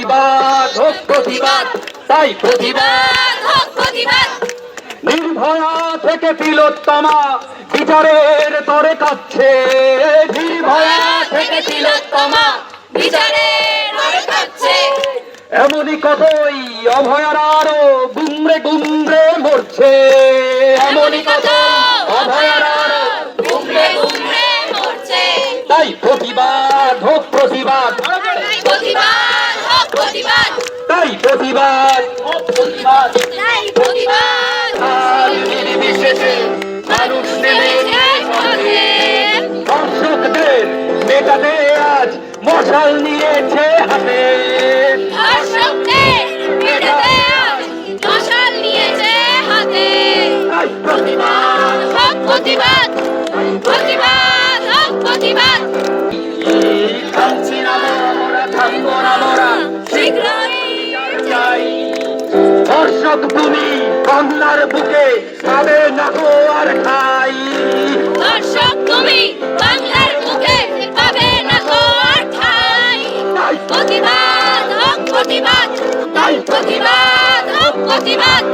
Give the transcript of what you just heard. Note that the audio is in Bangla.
প্রতিবাদ হোক প্রতিবাদ, তাই প্রতিবাদ হোক প্রতিবাদ। নির্ভয়া থেকে তিলোত্তমা বিচারের তরে কাচ্ছে, নির্ভয়া থেকে তিলোত্তমা বিচারের তরে কাচ্ছে। এমনই কতই অভয়ার আরো গুমরে গুমরে মরছে, এমনই কত অভয়ার আরো গুমরে গুমরে মরছে। তাই প্রতিবাদ হোক প্রতিবাদ, প্রতিবাদ হোক প্রতিবাদ, তাই প্রতিবাদ হোক প্রতিবাদ। তাই প্রতিবাদ। আর নির্বিশেষে মানুষ নেমে পথে দর্শকদের মেটাতে আজ মশাল নিয়েছে হাতে, ধর্ষকদের মেটাতে আজ মশাল নিয়েছে হাতে। তাই প্রতিবাদ হোক প্রতিবাদ, প্রতিবাদ হোক প্রতিবাদ। থামছি না মোরা, থামবো না মোরা, শীঘ্রই চাই দর্শক তুমি বাংলার বুকে পাবে না গো আর ঠাই, দর্শক তুমি বাংলার বুকে পাবে না গো আর ঠাঁই। তাই প্রতিবাদ হোক প্রতিবাদ, তাই প্রতিবাদ হোক প্রতিবাদ।